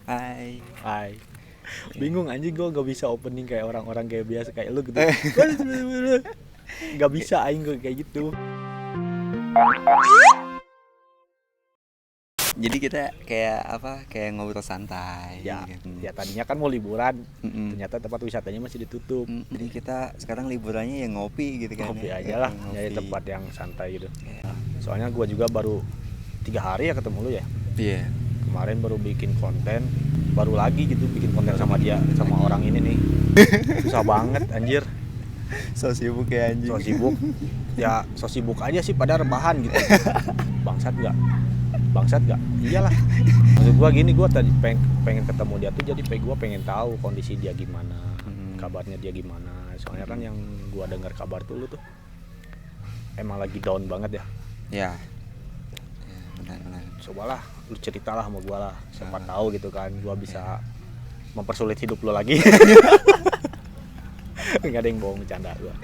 Hai. Hai. Bingung anjing, gue gak bisa opening kayak orang-orang kayak biasa kayak lu gitu. Gak bisa aing gue kayak gitu. Jadi kita kayak apa? Kayak ngobrol santai. Ya, Gitu. ya tadinya kan mau liburan, ternyata tempat wisatanya masih ditutup. Jadi kita sekarang liburannya ya ngopi gitu kan. Ngopi ya. aja lah, Ngopi. nyari tempat yang santai gitu. Ya. Soalnya gue juga baru 3 hari ya ketemu lu ya. Iya. Kemarin baru bikin konten, baru lagi gitu bikin konten sama dia, sama orang ini nih. Susah banget anjir. So sibuk ya anjing. So sibuk. Ya so sibuk aja sih pada rebahan gitu. Bangsat gak? Iyalah. Maksud gua gini, gua tadi pengen ketemu dia tuh jadi gua pengen tahu kondisi dia gimana, kabarnya dia gimana. Soalnya kan yang gua dengar kabar tuh lu tuh emang lagi down banget ya. Ya. Benar. Cobalah lu ceritalah sama gua lah, siapa tahu gitu kan gua bisa mempersulit hidup lu lagi. Nggak ada yang bohong, bercanda gua.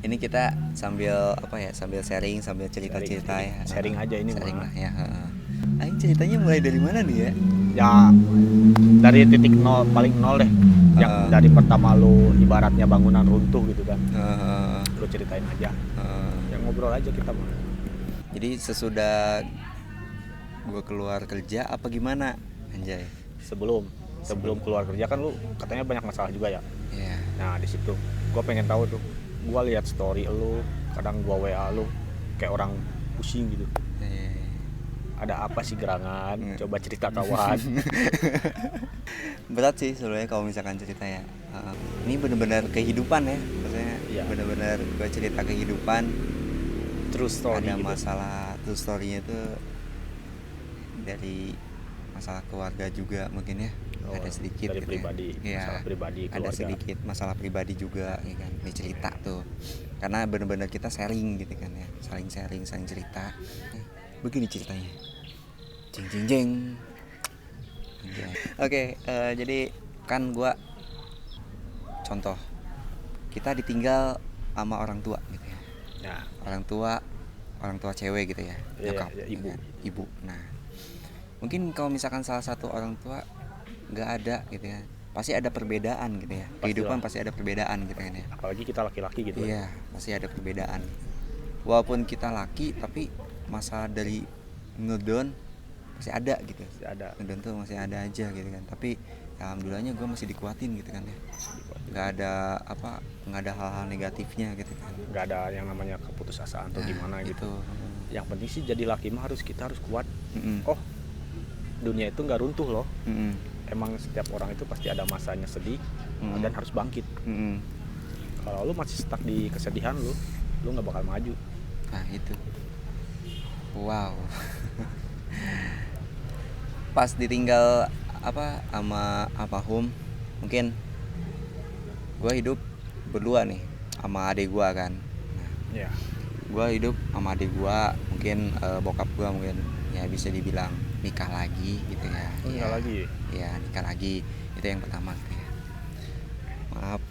Ini kita sambil apa ya? Sambil sharing, sambil cerita-cerita ya. Sharing aja ini sharing mah. lah ya. Aing ceritanya mulai dari mana nih ya? Ya dari titik nol, paling nol deh. Yang dari pertama lu ibaratnya bangunan runtuh gitu kan. Lu ceritain aja. Yang ngobrol aja kita mah. Jadi sesudah gue keluar kerja apa gimana, anjay? Sebelum keluar kerja kan lu katanya banyak masalah juga ya. Iya. Nah di situ gue pengen tahu tuh. Gue lihat story lu, kadang gue WA lu kayak orang pusing gitu. Ada apa sih gerangan? Coba cerita kawan. Berat sih sebenarnya kalau misalkan cerita ya. Ini benar-benar kehidupan ya, maksudnya Iya. benar-benar gue cerita kehidupan. True story. Ada gitu. masalah true story-nya itu dari masalah keluarga juga mungkin ya. Ada sedikit dari gitu pribadi, ya. masalah pribadi keluarga. Ada sedikit masalah pribadi juga ya kan, ini cerita tuh. Karena benar-benar kita sharing gitu kan ya, saling sharing, saling cerita. Begini ceritanya. Jeng. Oke, jadi kan gua contoh kita ditinggal sama orang tua gitu ya. Ya. Orang tua cewek gitu ya, nyokap, ya, ibu. Nah, mungkin kalau misalkan salah satu orang tua nggak ada gitu ya, pasti ada perbedaan gitu ya. Kehidupan pasti ada perbedaan gitu kan ya. Apalagi kita laki-laki gitu. Iya, pasti ada perbedaan. Walaupun kita laki, tapi masalah dari ngedown masih ada gitu. Masih ada. Ngedown tuh masih ada aja gitu kan. Tapi alhamdulillahnya gue masih dikuatin gitu kan ya. Nggak ada hal-hal negatifnya gitu kan. Nggak ada yang namanya keputusasaan atau gimana gitu. Yang penting sih jadi laki mah kita harus kuat. Oh, dunia itu nggak runtuh loh. Emang setiap orang itu pasti ada masanya sedih dan harus bangkit. Kalau lu masih stuck di kesedihan lu nggak bakal maju. Nah itu, wow. Pas ditinggal sama almarhum, mungkin gue hidup berdua nih sama adik gue kan. Ya. Gue hidup sama adik gue, mungkin bokap gue mungkin ya bisa dibilang nikah lagi gitu ya. Nikah lagi? Iya, nikah lagi. Itu yang pertama gitu ya. Maaf.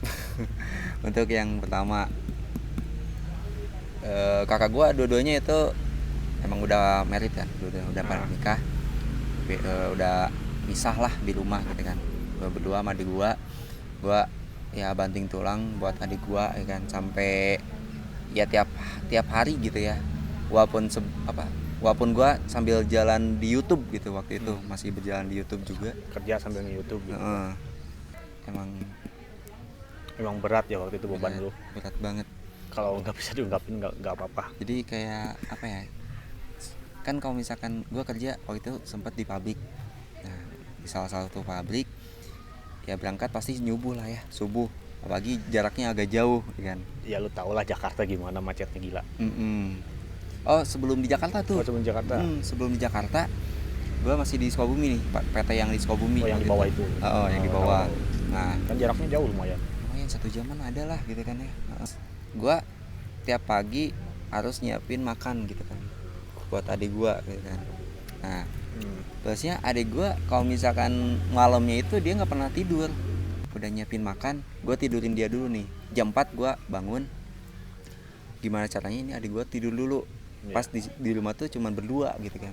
Untuk yang pertama, kakak gue dua-duanya itu emang udah married kan, udah pada nikah, udah misah lah di rumah gitu kan. Gue berdua sama adik gue ya banting tulang buat adik gue ya kan, sampai ya tiap hari gitu ya. Walaupun gue sambil jalan di YouTube gitu waktu itu, masih berjalan di YouTube juga, kerja sambil nge-YouTube gitu. Emang berat ya waktu itu beban lu. Berat banget. Kalau nggak bisa diungkapin nggak apa-apa. Jadi kayak apa ya? Kan kalau misalkan gue kerja waktu itu sempat di pabrik. Nah, di salah satu pabrik ya berangkat pasti nyubuh lah ya, subuh. Apalagi jaraknya agak jauh kan. Ya lu tau lah Jakarta gimana macetnya gila. Oh sebelum di Jakarta tuh. Oh, sebelum Jakarta. Sebelum di Jakarta, gue masih di Sukabumi nih, PT yang di Sukabumi. Oh yang di bawah itu. Yang di bawah. Nah kan jaraknya jauh lumayan. 1 jaman ada lah gitu kan ya. Gue tiap pagi harus nyiapin makan gitu kan buat adik gue gitu kan. Nah terusnya adik gue kalau misalkan malamnya itu dia nggak pernah tidur, udah nyiapin makan, gue tidurin dia dulu nih. Jam 4 gue bangun, gimana caranya ini adik gue tidur dulu. Pas di rumah tuh cuman berdua gitu kan,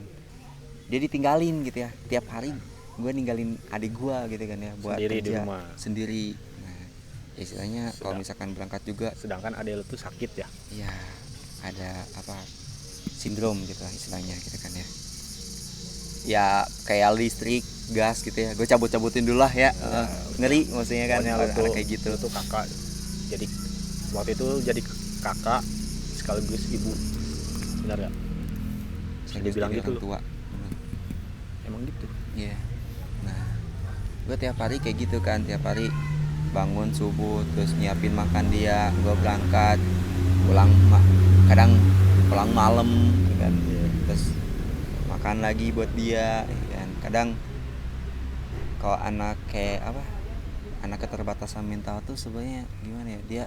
dia ditinggalin gitu ya. Tiap hari gue ninggalin adik gue gitu kan ya buat Sendiri di kerja rumah. sendiri. Nah, istilahnya kalau misalkan berangkat juga Sedangkan adek lu tuh sakit ya. ya ada apa sindrom gitu lah istilahnya gitu kan ya. Ya kayak listrik, gas gitu ya. Gue cabut-cabutin dulu lah ya. Ngeri maksudnya kan Pokoknya lu tuh, kayak gitu. lu tuh kakak. Jadi waktu itu jadi kakak sekaligus ibu. Benar gak? Saya dibilang jadi gitu orang tua. Emang gitu. Iya. Nah, gue tiap hari kayak gitu kan, tiap hari bangun subuh terus nyiapin makan dia, gue berangkat kadang pulang malam kan, terus makan lagi buat dia kan. Kadang kalau anak kayak apa, anak keterbatasan mental tuh sebenarnya gimana ya, dia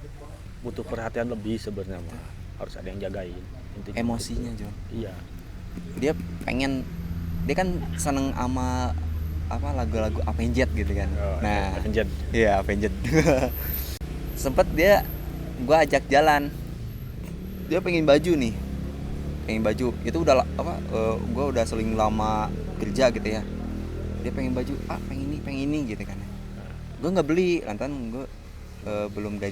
Butuh perhatian lebih sebenarnya mah. Harus ada yang jagain. Intinya emosinya gitu. John, Iya. dia kan seneng sama apa lagu-lagu Avenged gitu kan. Nah, Avenged. iya Avenged. Sempet gue ajak jalan, dia pengen baju nih, itu udah gue udah seling lama kerja gitu ya, dia pengen baju, pengen ini gitu kan. Gue nggak beli lantaran gue belum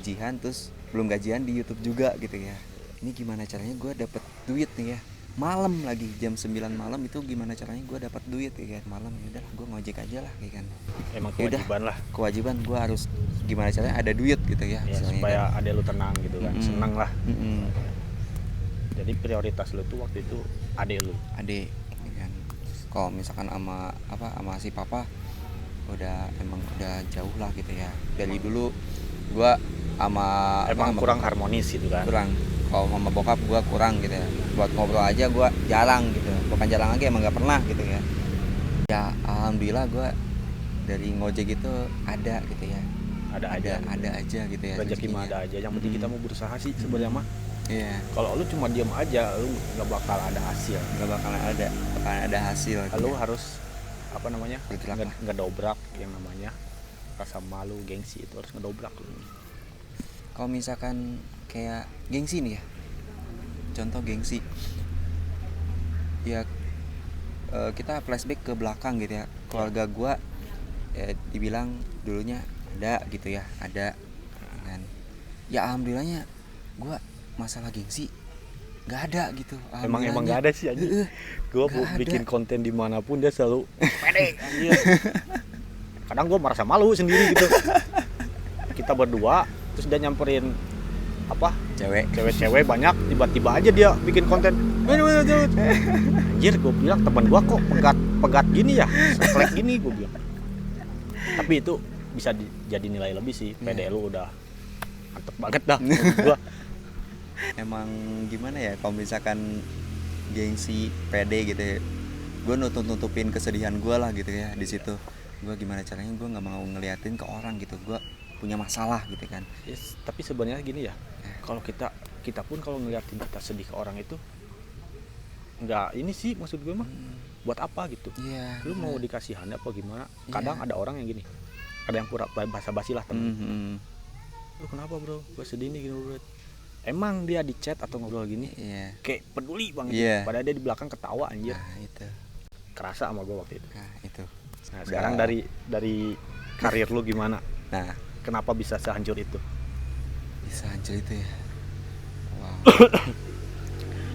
gajian di YouTube juga gitu ya. Ini gimana caranya gue dapet duit nih ya, malam lagi jam 9 malam, itu gimana caranya gue dapat duit ya kan, malam. Ya udah gue ngojek aja lah kayak kan. Emang Yaudah, kewajiban lah. kewajiban gue harus gimana caranya ada duit gitu ya, Ya, supaya kan. adek lu tenang gitu kan. Senang lah. Mm-mm. Jadi prioritas lu tuh waktu itu adek lu. Adik ya kan. Kalau misalkan sama si papa udah jauh lah gitu ya. Dari dulu gue Emang kurang bokap, harmonis gitu kan. kurang. Kalau sama bokap gue kurang gitu ya, buat ngobrol aja gue jarang gitu, bukan jarang lagi, emang nggak pernah gitu ya. Ya alhamdulillah gue dari ngojek itu ada gitu ya, Ada aja gitu ya, rezeki mah rezekinya. ada aja. Yang penting kita mau berusaha sih sebenarnya mah. Iya, Kalau lu cuma diam aja, lu nggak bakal ada hasil. nggak bakalan ada hasil gitu Lu ya. harus apa namanya, Bergerak lah. ngedobrak yang namanya rasa malu, gengsi itu harus ngedobrak lu. Kalau misalkan kayak gengsi nih ya, contoh gengsi ya, kita flashback ke belakang gitu ya, keluarga gua dibilang dulunya ada gitu ya, ada kan. Ya alhamdulillahnya gua masalah gengsi nggak ada gitu. Emang nggak ada sih aja. Gue bikin konten dimanapun dia selalu pede anjir. Kadang gue merasa malu sendiri gitu. Kita berdua terus dia nyamperin apa cewek-cewek banyak, tiba-tiba aja dia bikin konten. Anjir, gue bilang teman gue kok pegat gini ya, selek gini gue bilang. Tapi itu bisa jadi nilai lebih sih. PD lu udah mantep banget dah gue. Emang gimana ya, kalau misalkan gengsi pede gitu ya, gue nutupin kesedihan gue lah gitu ya di situ. Gue gimana caranya gue nggak mau ngeliatin ke orang gitu, gue punya masalah gitu kan. Yes, tapi sebenarnya gini ya, kalau kita pun kalau ngeliatin kita sedih ke orang itu nggak ini sih, maksud gue mah buat apa gitu. Iya, Lu mau dikasihan apa gimana? Iya. Kadang ada orang yang gini, ada yang pura basa-basi lah temen. Lu kenapa bro, gue sedih nih gini bro. Emang dia di chat atau ngobrol gini Iya. kayak peduli banget. Iya. Padahal dia di belakang ketawa anjir. Nah itu. Kerasa sama gue waktu itu. Nah itu. Nah sekarang dari karir lu gimana? Nah, Kenapa bisa sehancur itu? bisa hancur itu ya.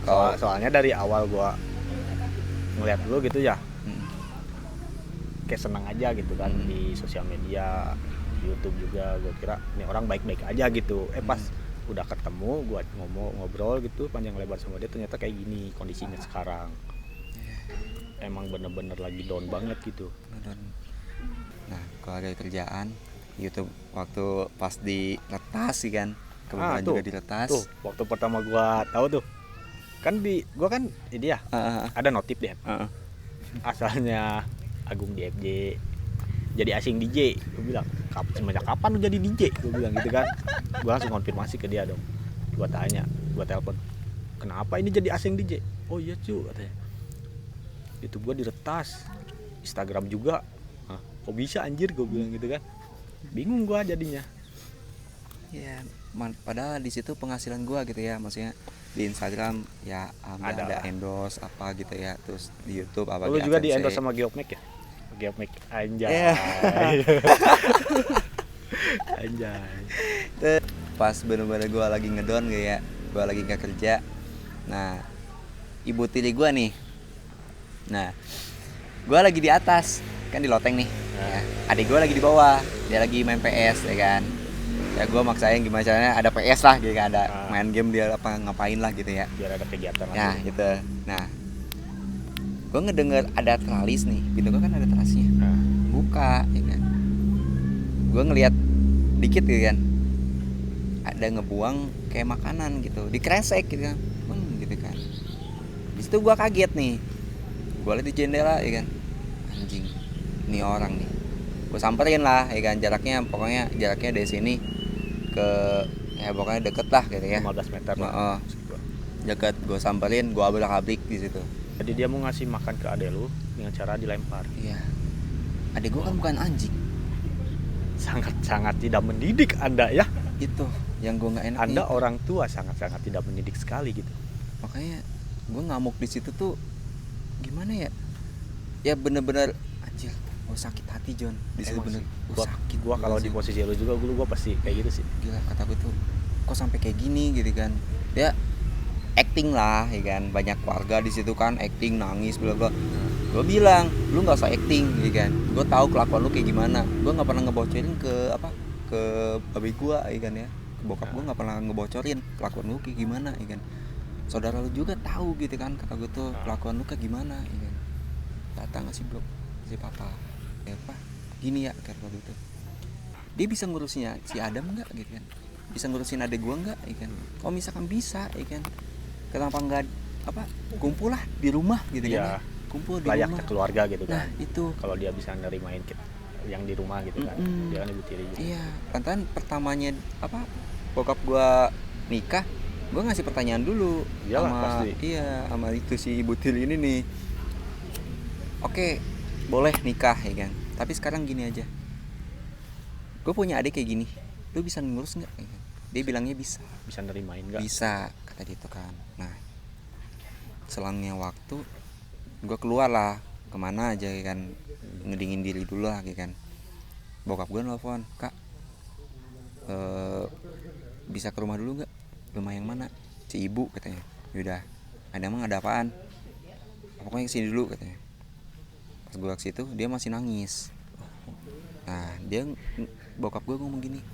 Wow. Soalnya dari awal gue ngeliat lu gitu ya, kayak senang aja gitu kan di sosial media, di YouTube juga. Gue kira ini orang baik-baik aja gitu. Pas udah ketemu, gue ngobrol gitu panjang lebar sama dia, ternyata kayak gini kondisinya sekarang. Emang bener-bener lagi down banget gitu. Nah, kalau dari kerjaan YouTube waktu pas di retas sih kan, kebetulan juga di retas. Tuh, waktu pertama gue tahu tuh, kan gue kan ini ya, ada notif deh. Asalnya Agung di FJ, jadi asing DJ. Gue bilang, semenjak kapan lu jadi DJ? Gue bilang gitu kan. Gue langsung konfirmasi ke dia dong. Gue tanya, gue telepon, kenapa ini jadi asing DJ? Oh iya cu, katanya. Itu gue diretas, Instagram juga. Hah, kok bisa anjir, gue bilang gitu kan. Bingung gue jadinya. Ya, padahal di situ penghasilan gue gitu ya, maksudnya di Instagram ya ada endorse apa gitu ya, terus di YouTube apa. Lu juga di endorse sama Geopmek ya? pakai mic anjay. Iya. Anjay. Pas bener-bener gue lagi ngedon kayak gue lagi nggak kerja. Nah, ibu tiri gue nih. Nah, gue lagi di atas, kan di loteng nih. Ya. Adik gue lagi di bawah, dia lagi main PS ya kan. Ya gue maksain gimana caranya ada PS lah gitu kan, ada main game dia apa ngapain lah gitu ya. Biar ada kegiatan Ya lagi. gitu. Nah, gue ngedenger ada teralis nih, pintu gue kan ada terasnya. Nah, Buka ya kan. Gue ngeliat dikit gitu kan, ada ngebuang kayak makanan gitu, dikresek gitu kan, gitu kan. Di situ gue kaget nih, gue liat di jendela ya kan, anjing, ini orang nih. Gue samperin lah ya kan, pokoknya jaraknya dari sini ke ya pokoknya deket lah gitu ya, 15 meter lah. Maksud gua. deket. Gue samperin, gue abrak-abrik di situ. Jadi dia mau ngasih makan ke adek lu dengan cara dilempar. Iya, adik gue kan bukan anjing. Sangat-sangat tidak mendidik Anda ya. Itu yang gue nggak enak. Anda nih. orang tua sangat-sangat tidak mendidik sekali gitu. Makanya gue ngamuk di situ tuh gimana ya? Ya bener-bener anjir, gue sakit hati John. Di situ Emang bener, sih. gue sakit. Gua kalau di posisi lu juga gua pasti kayak gitu sih. Gila, kata gue tuh, kok sampai kayak gini gitu kan? Ya acting lah, ya kan? Banyak warga di situ kan, acting, nangis, bla bla. Gue bilang, lu nggak usah acting, ya kan? Gue tahu kelakuan lu kayak gimana. Gue nggak pernah ngebocorin ke babi gue, ya kan ya? Ke bokap gue nggak pernah ngebocorin kelakuan lu kayak gimana, ya kan? Saudara lu juga tahu gitu kan, kata gue tuh kelakuan lu kayak gimana, ya kan? Datang ngasih blok si papa, ya apa? Gini ya, kayak gitu. Dia bisa ngurusinnya si Adam nggak, gitu kan? Bisa ngurusin adek gue nggak, ya kan? Kalau misalkan bisa, ya kan? Kenapa nggak kumpul lah di rumah gitu Iya. kan? Kumpul di Layaknya rumah. keluarga gitu Nah kan. itu. Kalau dia bisa nerimain yang di rumah gitu kan. Dia kan ibu tiri juga. Iya, lantaran pertamanya bokap gua nikah, gua ngasih pertanyaan dulu. Iyalah, sama pasti. iya sama itu si ibu tiri ini nih. Oke, boleh nikah ya kan. Tapi sekarang gini aja. Gue punya adik kayak gini. Lu bisa ngurus nggak? Ya kan? Dia bilangnya bisa. Bisa nerimain nggak? Bisa, kata dia itu kan. Nah, selangnya waktu gue keluar lah kemana aja ya kan, ngedingin diri dulu lah ya kan. Bokap gue nelfon, kak bisa ke rumah dulu nggak? Rumah yang mana? Si ibu katanya. Yaudah, ada emang ada apaan? Pokoknya kesini dulu katanya. Pas gue ke situ dia masih nangis. Nah bokap gue ngomong gini,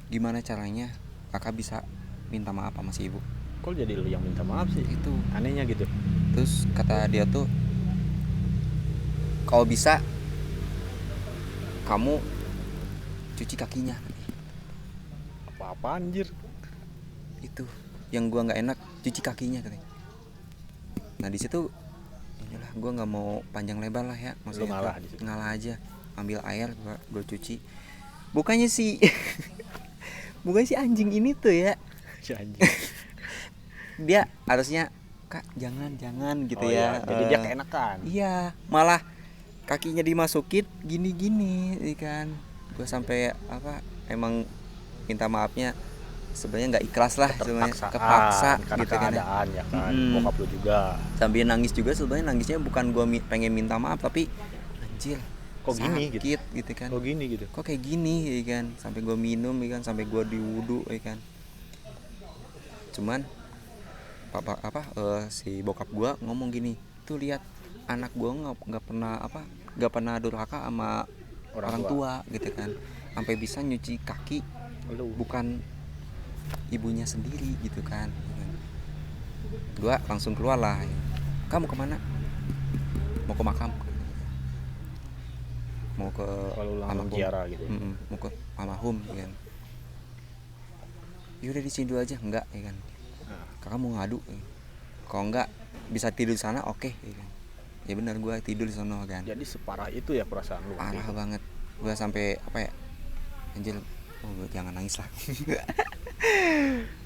gimana caranya kakak bisa minta maaf sama si ibu? Kok jadi lu yang minta maaf sih? Itu Anehnya gitu. terus kata dia tuh, kalau bisa kamu cuci kakinya. Apa-apa anjir. Itu yang gua nggak enak, cuci kakinya katanya. Nah di situ inilah gua nggak mau panjang lebar lah ya, Lu ngalah di situ. ngalah aja, ambil air gua cuci. Bukannya si bukan si anjing ini tuh ya, Si anjing. dia harusnya kak jangan gitu Oh ya. iya, jadi dia keenakan. Iya, malah kakinya dimasukin gini-gini, ya kan. Gue sampai emang minta maafnya sebenarnya nggak ikhlas lah sebenarnya, kepaksa karena gitu kan. keadaan ya kan. Bokap lu juga. Sambil nangis juga sebenarnya, nangisnya bukan gue pengen minta maaf tapi anjir Kok gini sakit gitu kan. Kok gini gitu. Kok kayak gini ya kan, sampai gue minum ya kan, sampai gue diwudu ya kan. Cuman si bokap gue ngomong gini, tuh lihat anak gue nggak pernah durhaka sama orang tua gitu kan, sampai bisa nyuci kaki bukan ibunya sendiri gitu kan. Gue langsung keluar lah, kamu kemana? Mau ke makam, mau ke almarhum ziarah gitu. Mau ke almarhum ya kan. Yaudah di sini dulu aja, enggak ya kan. Kakak mau ngadu, kalau enggak bisa tidur di sana, oke ya kan. Ya benar, gue tidur di sana kan. Jadi separah itu ya perasaan lu? Parah banget, gue sampai anjir, jangan nangis lah.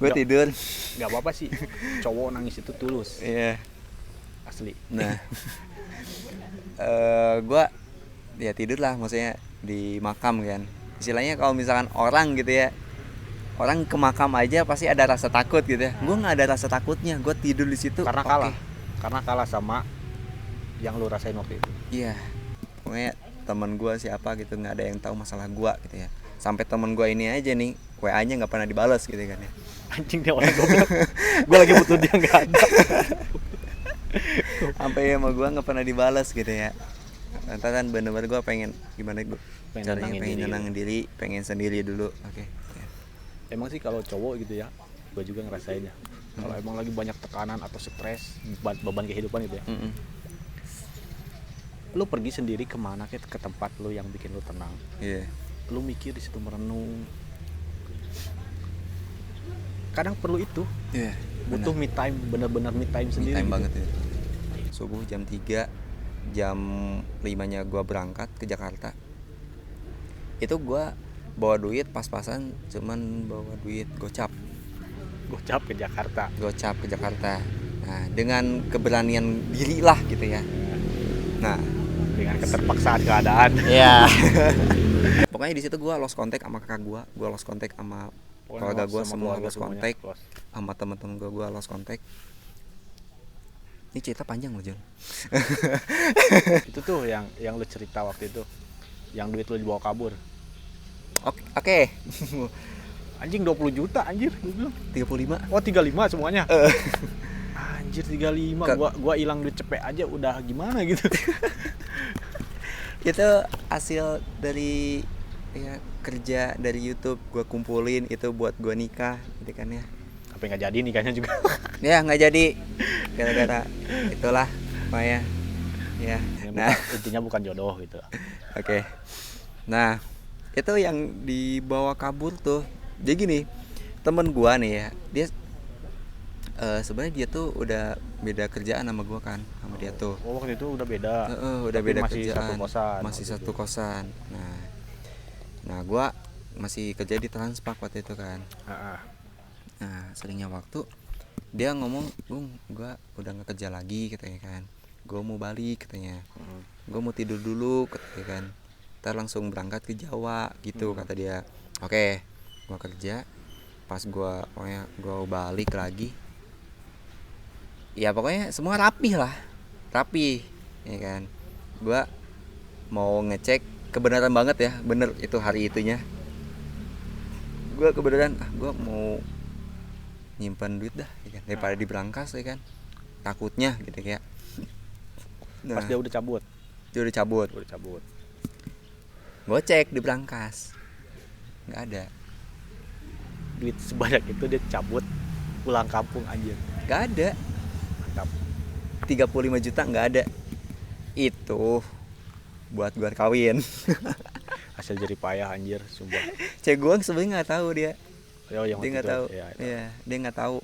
Gue tidur. Nggak apa-apa sih, cowok nangis itu tulus. Iya. Asli. Nah, gue ya tidur lah, maksudnya di makam kan. Istilahnya kalau misalkan orang gitu ya, orang ke makam aja pasti ada rasa takut gitu ya. Gue nggak ada rasa takutnya, gue tidur di situ Karena kalah sama yang lu rasain waktu itu. Iya. pokoknya teman gue siapa gitu, nggak ada yang tahu masalah gue gitu ya. Sampai teman gue ini aja nih WA-nya nggak pernah dibalas gitu kan ya. Anjing dia orang goblok. Gue lagi butuh dia nggak ada. Sampai sama gue nggak pernah dibalas gitu ya. Entah kan bener-bener gue pengen gimana gue caranya, pengen nenangin diri, pengen sendiri dulu. Oke. Ya. Emang sih kalau cowok gitu ya, gue juga ngerasainnya. Kalau emang lagi banyak tekanan atau stres, beban kehidupan gitu ya, lu pergi sendiri kemana ke tempat lu yang bikin lu tenang. Iya. Lu mikir di situ, merenung. Kadang perlu itu. Iya. Butuh me time, bener-bener me time Me sendiri. time gitu. banget ya. Subuh jam 3, jam 5-nya gue berangkat ke Jakarta. Itu gue bawa duit pas-pasan, cuman bawa duit gocap Gocap ke Jakarta. Nah, dengan keberanian diri lah gitu ya. Nah, Dengan keterpaksaan keadaan. ya. Pokoknya di situ gue lost contact sama kakak gue lost contact sama keluarga gue, semua lost contact, sama teman-teman gue lost contact. Ini cerita panjang loh, Jon. Itu tuh yang lu cerita waktu itu, yang duit lu dibawa kabur. Oke. Anjing 20 juta anjir, gue bilang 35. oh 35 semuanya. Anjir 35, gua hilang duit cepet aja udah gimana gitu. Itu hasil dari ya kerja dari YouTube gue kumpulin itu buat gue nikah gitu kan ya. Tapi nggak jadi nikahnya juga. Ya nggak jadi gara-gara itulah pokoknya ya. Nah, intinya bukan jodoh gitu. Oke. Nah, itu yang dibawa kabur tuh. Jadi gini, temen gua nih ya, dia sebenarnya dia tuh udah beda kerjaan sama gua kan, sama dia tuh. Oh, waktu itu udah beda. Udah Tapi beda masih kerjaan. satu kosan. Masih satu kosan. Nah, gua masih kerja di Transpak waktu itu kan. Nah, seringnya waktu dia ngomong, "Bung, gua udah nggak kerja lagi," katanya kan. "Gua mau balik," katanya. "Gua mau tidur dulu," katanya kan. "Ntar langsung berangkat ke Jawa," gitu kata dia. Oke, gua kerja. Pas gua balik lagi. Ya pokoknya semua rapih lah. Rapih, ya kan. Gua mau ngecek kebenaran banget ya, bener itu hari itunya. Gua kebenaran, gua mau nyimpan duit dah ya kan, daripada di brankas ya kan, takutnya gitu ya. Pas dia udah cabut gue cek di brankas nggak ada duit sebanyak itu, dia cabut pulang kampung anjir. nggak ada. Mantap. 35 juta nggak ada. Itu buat gue kawin. Hasil jerih payah anjir sumpah. Cek gue sebenarnya nggak tahu dia Yang dia nggak tahu ya, dia nggak tahu.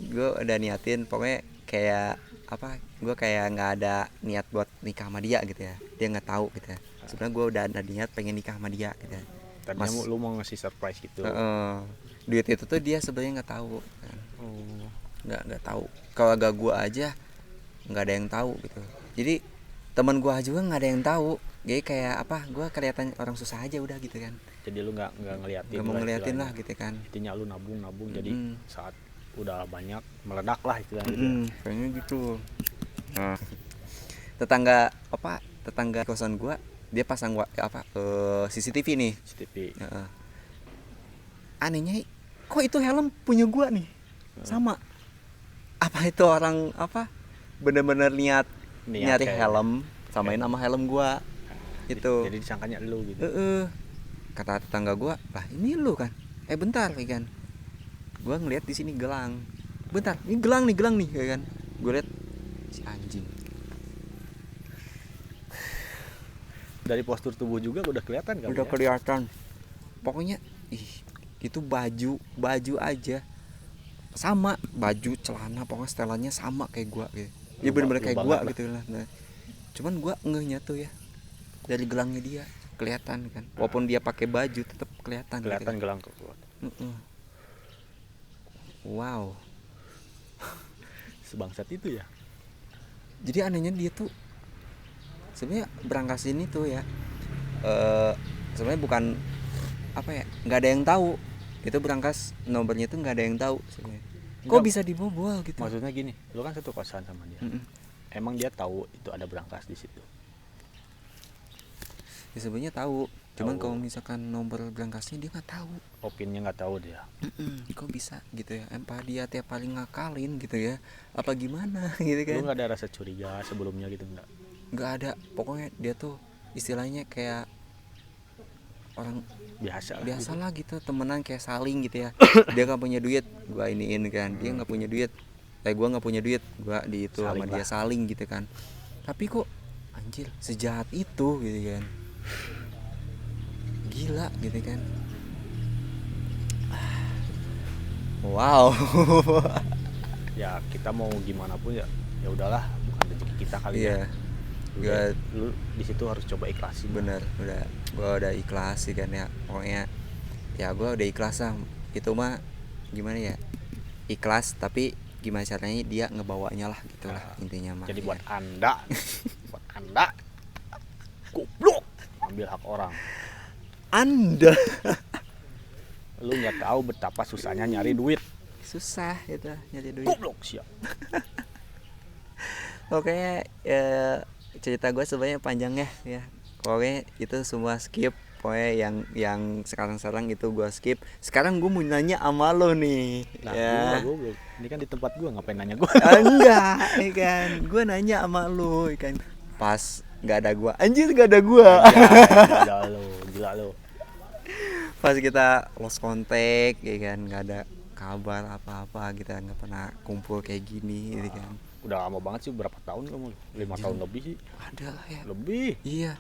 Gue udah niatin pokoknya kayak apa, gue kayak nggak ada niat buat nikah sama dia gitu ya. Dia nggak tahu gitu ya. Sebenarnya gue udah ada niat pengen nikah sama dia gitu ya. Tadinya lu mau ngasih surprise gitu. Duit itu tuh dia sebenarnya nggak tahu kan. Nggak tahu. Kalau gak gue aja nggak ada yang tahu gitu. Jadi teman gue juga nggak ada yang tahu. Jadi kayak apa, gue kelihatan orang susah aja udah gitu kan. Jadi lu nggak ngeliatin. Nggak mau ngeliatin lah gitu kan. Intinya lu nabung jadi saat udah banyak meledak lah istilahnya gitu. Kayaknya gitu. Nah, tetangga kosan gue dia pasang CCTV nih. CCTV. Anehnya kok itu helm punya gue nih. Sama. Apa itu orang bener-bener niat nyari helm samain sama helm gue. Itu. Jadi disangkanya lu gitu. Kata tetangga gue, "Lah, ini lu kan. Bentar ya kan. Gue ngeliat di sini gelang. Bentar, ini gelang nih ya kan." Gue liat si anjing. Dari postur tubuh juga udah kelihatan kan? Udah kelihatan. Pokoknya itu baju aja. Sama, baju, celana, pokoknya setelannya sama kayak gua gitu. Dia bener-bener kayak gua gitu lah. Nah, cuman gua ngehnya tuh ya. Dari gelangnya dia kelihatan kan. Walaupun dia pakai baju tetap kelihatan gitu. Gelang kok. Wow. Sebangsat itu ya. Jadi anehnya dia tuh sebenarnya berangkas ini tuh ya, sebenarnya bukan nggak ada yang tahu itu berangkas nomornya itu, nggak ada yang tahu sebenarnya. Kok bisa dibobol gitu? Maksudnya gini, lu kan satu kosan sama dia. Emang dia tahu itu ada berangkas di situ? Ya sebenarnya tahu, cuman Tahu. kalau misalkan nomor berangkasnya dia nggak tahu. Opinnya nggak tahu dia. Kok bisa gitu ya, apa dia tiap paling ngakalin gitu ya, apa gimana gitu Lu kan. nggak ada rasa curiga sebelumnya gitu nggak? Nggak ada, pokoknya dia tuh istilahnya kayak orang Biasa lah. biasa lah gitu, temenan kayak saling gitu ya. Dia nggak punya duit, gua iniin kan. Dia nggak punya duit, gua nggak punya duit, gua di itu sama Saling dia lah. saling gitu kan. Tapi kok anjir sejahat itu gitu kan, gila gitu kan. Wow. Ya kita mau gimana pun ya udahlah, bukan rezeki kita kali Iya, ya. gua Lu di situ harus coba ikhlasin. bener, gua udah ikhlas sih kan ya, pokoknya ya gua udah ikhlas lah. Itu mah gimana ya, ikhlas tapi gimana caranya dia ngebawanya lah gitulah intinya mah. Jadi ya. buat anda goblok ambil hak orang, Anda lu nggak tahu betapa susahnya nyari duit. susah itu nyari duit. Goblok siap. Oke, cerita gue sebenarnya panjang ya. Pokoknya itu semua skip. Pokoknya yang sekarang itu gue skip. Sekarang gue mau nanya sama lo nih. Nah, Ya. gua ini kan di tempat gua, ngapain nanya gua? Enggak, ya kan. Gue nanya sama lo, ya kan. Pas nggak ada gue, anjir nggak ada gue. Gila lo. Pas kita lost contact, ya kan, nggak ada kabar apa-apa, kita nggak pernah kumpul kayak gini, gitu kan. Udah lama banget sih, berapa tahun kamu? 5 Anjir. tahun lebih sih. Ada lah ya. Lebih. Iya.